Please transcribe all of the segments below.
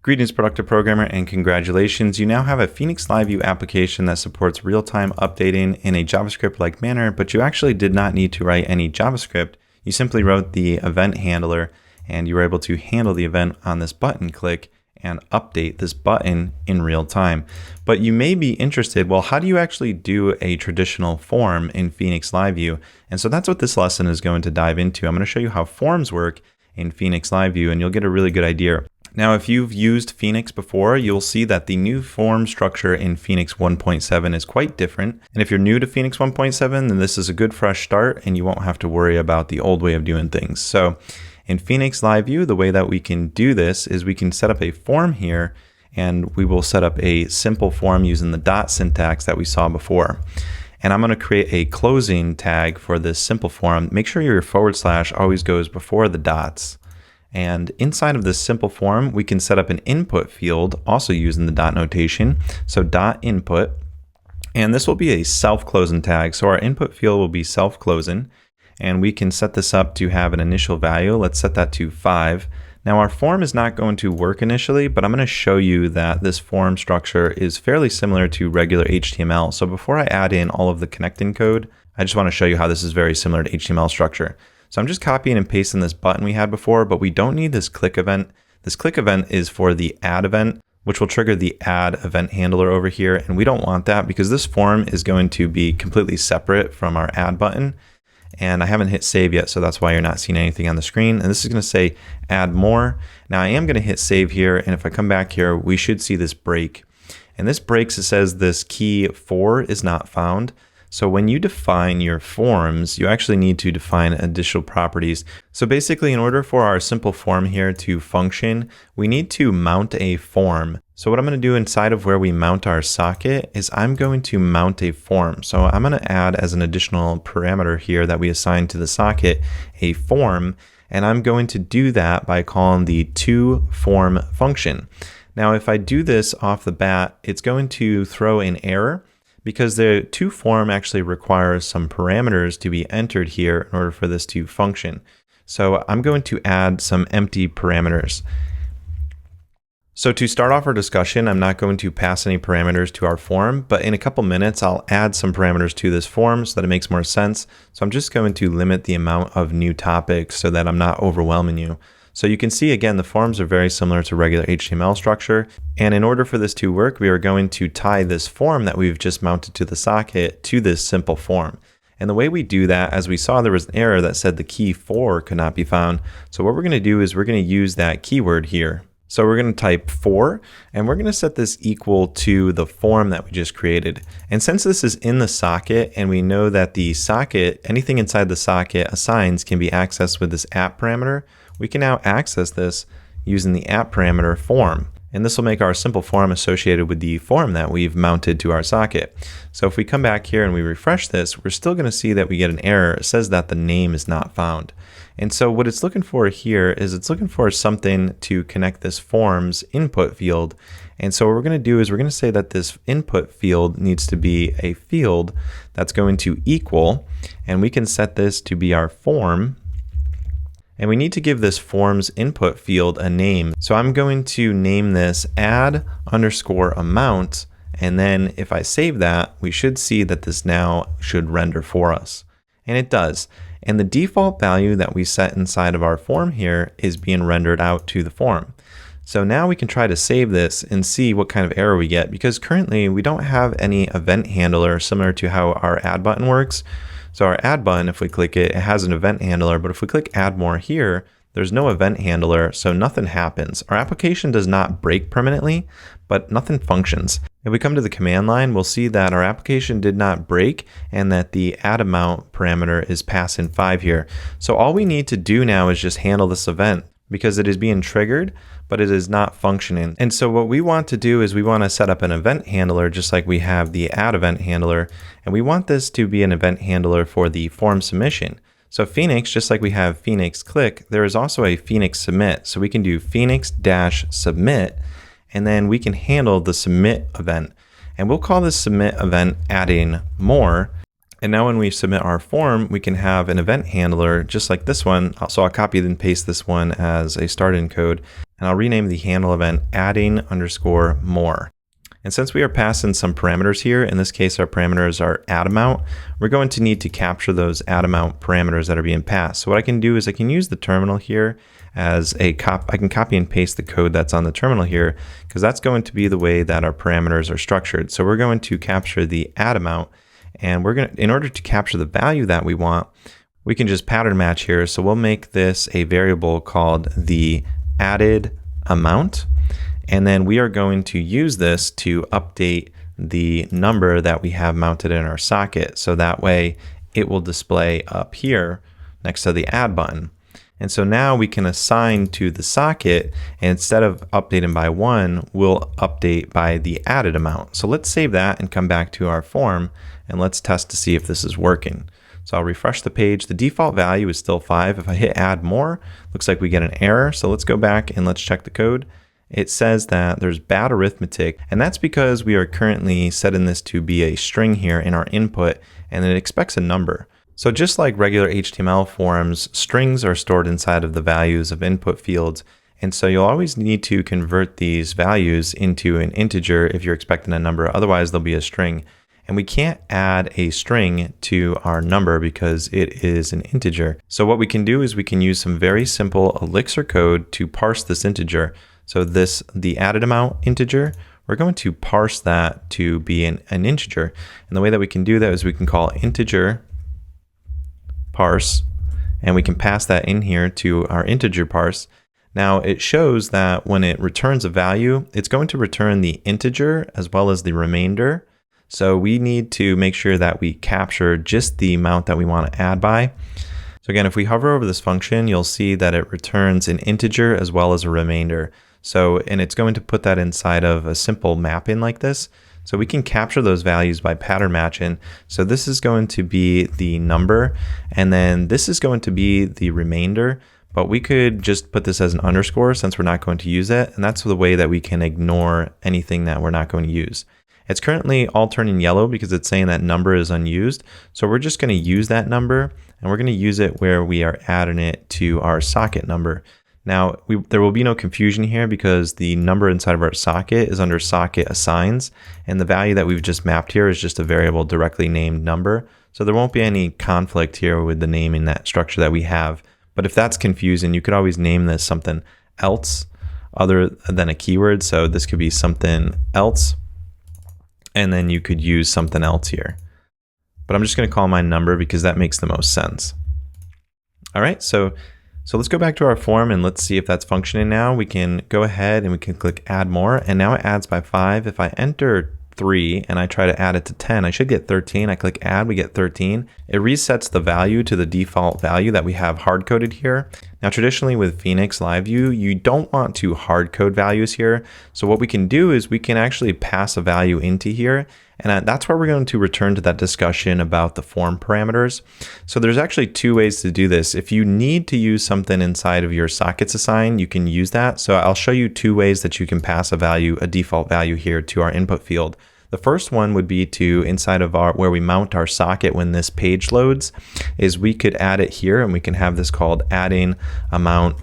Greetings, productive programmer, and congratulations. You now have a Phoenix LiveView application that supports real-time updating in a JavaScript-like manner, but you actually did not need to write any JavaScript. You simply wrote the event handler, and you were able to handle the event on this button click and update this button in real time. But you may be interested, well, how do you actually do a traditional form in Phoenix LiveView? And so that's what this lesson is going to dive into. I'm going to show you how forms work in Phoenix LiveView, and you'll get a really good idea. Now, if you've used Phoenix before, you'll see that the new form structure in Phoenix 1.7 is quite different. And if you're new to Phoenix 1.7, then this is a good fresh start and you won't have to worry about the old way of doing things. So in Phoenix LiveView, the way that we can do this is we can set up a form here, and we will set up a simple form using the dot syntax that we saw before. And I'm going to create a closing tag for this simple form. Make sure your / always goes before the dots. And inside of this simple form, we can set up an input field also using the dot notation. So dot input, and this will be a self-closing tag. So our input field will be self-closing, and we can set this up to have an initial value. Let's set that to 5. Now our form is not going to work initially, but I'm going to show you that this form structure is fairly similar to regular HTML. So before I add in all of the connecting code, I just want to show you how this is very similar to HTML structure. So I'm just copying and pasting this button we had before, but we don't need this click event. This click event is for the add event, which will trigger the add event handler over here. And we don't want that because this form is going to be completely separate from our add button. And I haven't hit save yet, so that's why you're not seeing anything on the screen. And this is going to say add more. Now I am going to hit save here. And if I come back here, we should see this break. And this breaks, it says this key 4 is not found. So when you define your forms, you actually need to define additional properties. So basically, in order for our simple form here to function, we need to mount a form. So what I'm going to do inside of where we mount our socket is I'm going to mount a form. So I'm going to add as an additional parameter here that we assign to the socket a form. And I'm going to do that by calling the toForm function. Now, if I do this off the bat, it's going to throw an error, because the toForm actually requires some parameters to be entered here in order for this to function. So I'm going to add some empty parameters. So to start off our discussion, I'm not going to pass any parameters to our form, but in a couple minutes, I'll add some parameters to this form so that it makes more sense. So I'm just going to limit the amount of new topics so that I'm not overwhelming you. So you can see, again, the forms are very similar to regular HTML structure. And in order for this to work, we are going to tie this form that we've just mounted to the socket to this simple form. And the way we do that, as we saw, there was an error that said the key 4 could not be found. So what we're going to do is we're going to use that keyword here. So we're going to type 4, and we're going to set this equal to the form that we just created. And since this is in the socket, and we know that the socket, anything inside the socket assigns can be accessed with this app parameter, we can now access this using the app parameter form. And this will make our simple form associated with the form that we've mounted to our socket. So if we come back here and we refresh this, we're still going to see that we get an error. It says that the name is not found. And so what it's looking for here is it's looking for something to connect this form's input field. And so what we're going to do is we're going to say that this input field needs to be a field that's going to equal, and we can set this to be our form. And we need to give this form's input field a name. So I'm going to name this add_amount. And then if I save that, we should see that this now should render for us. And it does. And the default value that we set inside of our form here is being rendered out to the form. So now we can try to save this and see what kind of error we get, because currently we don't have any event handler similar to how our add button works. So our add button, if we click it, it has an event handler, but if we click add more here, there's no event handler, so nothing happens. Our application does not break permanently, but nothing functions. If we come to the command line, we'll see that our application did not break and that the add amount parameter is passing 5 here. So all we need to do now is just handle this event, because it is being triggered, but it is not functioning. And so what we want to do is we want to set up an event handler just like we have the add event handler. And we want this to be an event handler for the form submission. So Phoenix, just like we have Phoenix click, there is also a Phoenix submit. So we can do Phoenix-submit, and then we can handle the submit event. And we'll call this submit event adding more. And now when we submit our form, we can have an event handler just like this one. So I'll copy and paste this one as a start-in code, and I'll rename the handle event adding_more. And since we are passing some parameters here, in this case our parameters are add amount, we're going to need to capture those add amount parameters that are being passed. So what I can do is I can use the terminal here as I can copy and paste the code that's on the terminal here, because that's going to be the way that our parameters are structured. So we're going to capture the add amount, and in order to capture the value that we want, we can just pattern match here. So we'll make this a variable called the added amount. And then we are going to use this to update the number that we have mounted in our socket. So that way it will display up here next to the add button. And so now we can assign to the socket, and instead of updating by 1, we'll update by the added amount. So let's save that and come back to our form, and let's test to see if this is working. So I'll refresh the page. The default value is still 5. If I hit add more, looks like we get an error. So let's go back and let's check the code. It says that there's bad arithmetic, and that's because we are currently setting this to be a string here in our input, and it expects a number. So just like regular HTML forms, strings are stored inside of the values of input fields, and so you'll always need to convert these values into an integer if you're expecting a number, otherwise they'll be a string. And we can't add a string to our number because it is an integer. So what we can do is we can use some very simple Elixir code to parse this integer. So the added amount integer, we're going to parse that to be an integer. And the way that we can do that is we can call integer parse, and we can pass that in here to our integer parse. Now it shows that when it returns a value, it's going to return the integer as well as the remainder. So we need to make sure that we capture just the amount that we want to add by. So again, if we hover over this function, you'll see that it returns an integer as well as a remainder. And it's going to put that inside of a simple mapping like this. So we can capture those values by pattern matching. So this is going to be the number, and then this is going to be the remainder, but we could just put this as an underscore since we're not going to use it. And that's the way that we can ignore anything that we're not going to use. It's currently all turning yellow because it's saying that number is unused. So we're just going to use that number, and we're going to use it where we are adding it to our socket number. Now, there will be no confusion here because the number inside of our socket is under socket assigns, and the value that we've just mapped here is just a variable directly named number. So there won't be any conflict here with the naming that structure that we have. But if that's confusing, you could always name this something else other than a keyword. So this could be something else, and then you could use something else here. But I'm just going to call mine number because that makes the most sense. All right, so let's go back to our form and let's see if that's functioning now. We can go ahead and we can click add more, and now it adds by 5. If I enter 3 and I try to add it to 10, I should get 13. I click add, we get 13. It resets the value to the default value that we have hard coded here. Now traditionally with Phoenix LiveView, you don't want to hard code values here. So what we can do is we can actually pass a value into here, and that's where we're going to return to that discussion about the form parameters. So there's actually 2 ways to do this. If you need to use something inside of your sockets assign, you can use that. So I'll show you 2 ways that you can pass a default value here to our input field. The first one would be to inside of where we mount our socket when this page loads, is we could add it here, and we can have this called adding amount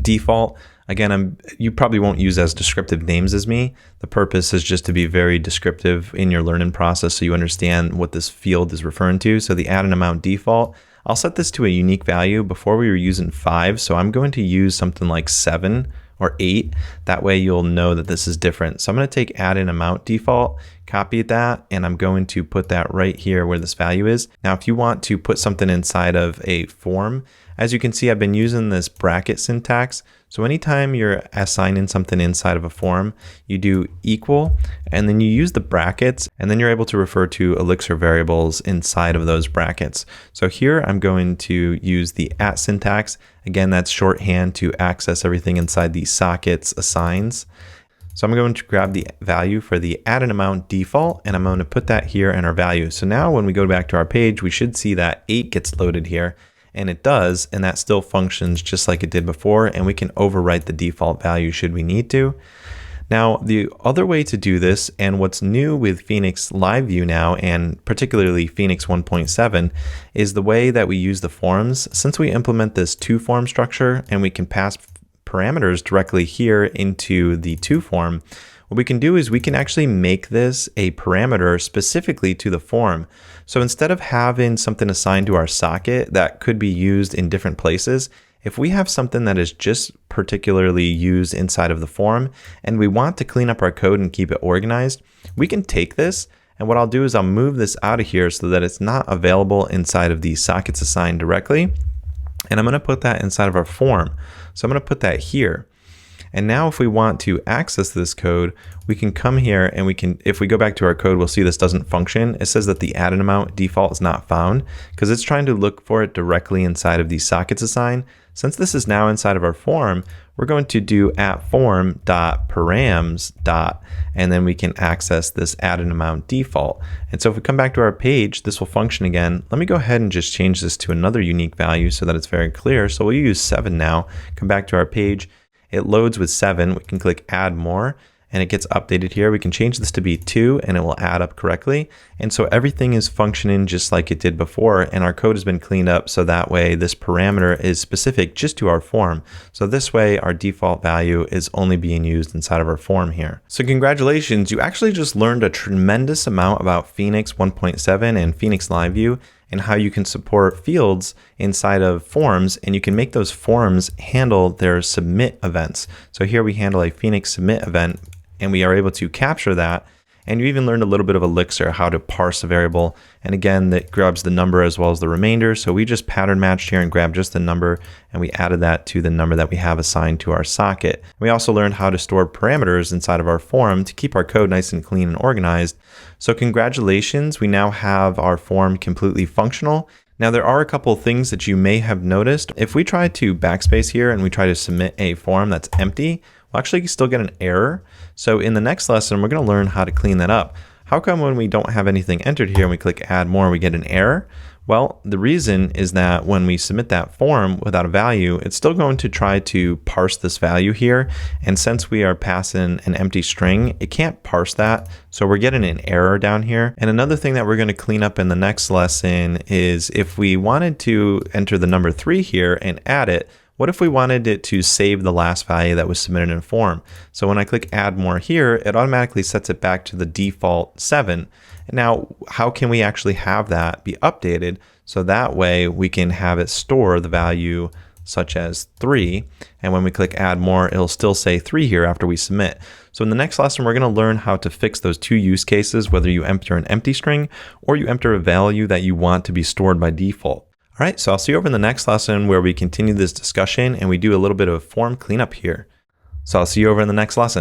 default. Again, you probably won't use as descriptive names as me. The purpose is just to be very descriptive in your learning process so you understand what this field is referring to. So the add an amount default, I'll set this to a unique value. Before we were using 5, so I'm going to use something like 7 or 8. That way you'll know that this is different. So I'm going to take add an amount default, copy that, and I'm going to put that right here where this value is. Now, if you want to put something inside of a form, as you can see, I've been using this bracket syntax. So anytime you're assigning something inside of a form, you do equal, and then you use the brackets, and then you're able to refer to Elixir variables inside of those brackets. So here I'm going to use the @ syntax. Again, that's shorthand to access everything inside the sockets assigns. So I'm going to grab the value for the add an amount default, and I'm going to put that here in our value. So now when we go back to our page, we should see that 8 gets loaded here. And it does, and that still functions just like it did before, and we can overwrite the default value should we need to. Now, the other way to do this, and what's new with Phoenix LiveView now, and particularly Phoenix 1.7, is the way that we use the forms. Since we implement this toForm structure and we can pass parameters directly here into the toForm, what we can do is we can actually make this a parameter specifically to the form. So instead of having something assigned to our socket that could be used in different places, if we have something that is just particularly used inside of the form and we want to clean up our code and keep it organized, we can take this, and what I'll do is I'll move this out of here so that it's not available inside of the sockets assigned directly. And I'm going to put that inside of our form. So I'm going to put that here. And now if we want to access this code, we can come here and we can, if we go back to our code, we'll see this doesn't function. It says that the added amount default is not found because it's trying to look for it directly inside of these sockets assigned. Since this is now inside of our form, we're going to do @form.params. And then we can access this added amount default. And so if we come back to our page, this will function again. Let me go ahead and just change this to another unique value so that it's very clear. So we'll use 7 now. Come back to our page. It loads with 7. We can click add more and it gets updated here. We can change this to be 2 and it will add up correctly. And so everything is functioning just like it did before, and our code has been cleaned up so that way this parameter is specific just to our form. So this way our default value is only being used inside of our form here. So congratulations, you actually just learned a tremendous amount about Phoenix 1.7 and Phoenix LiveView and how you can support fields inside of forms, and you can make those forms handle their submit events. So here we handle a Phoenix submit event and we are able to capture that. And you even learned a little bit of Elixir, how to parse a variable. And again, that grabs the number as well as the remainder. So we just pattern matched here and grabbed just the number, and we added that to the number that we have assigned to our socket. We also learned how to store parameters inside of our form to keep our code nice and clean and organized. So congratulations, we now have our form completely functional. Now there are a couple of things that you may have noticed. If we try to backspace here and we try to submit a form that's empty, we'll actually still get an error. So in the next lesson, we're going to learn how to clean that up. How come when we don't have anything entered here and we click add more, we get an error? Well, the reason is that when we submit that form without a value, it's still going to try to parse this value here. And since we are passing an empty string, it can't parse that. So we're getting an error down here. And another thing that we're going to clean up in the next lesson is if we wanted to enter the number 3 here and add it, what if we wanted it to save the last value that was submitted in form? So when I click add more here, it automatically sets it back to the default 7. And now how can we actually have that be updated so that way we can have it store the value such as 3, and when we click add more, it'll still say 3 here after we submit. So in the next lesson, we're going to learn how to fix those 2 use cases, whether you enter an empty string or you enter a value that you want to be stored by default. All right, so I'll see you over in the next lesson where we continue this discussion and we do a little bit of form cleanup here. So I'll see you over in the next lesson.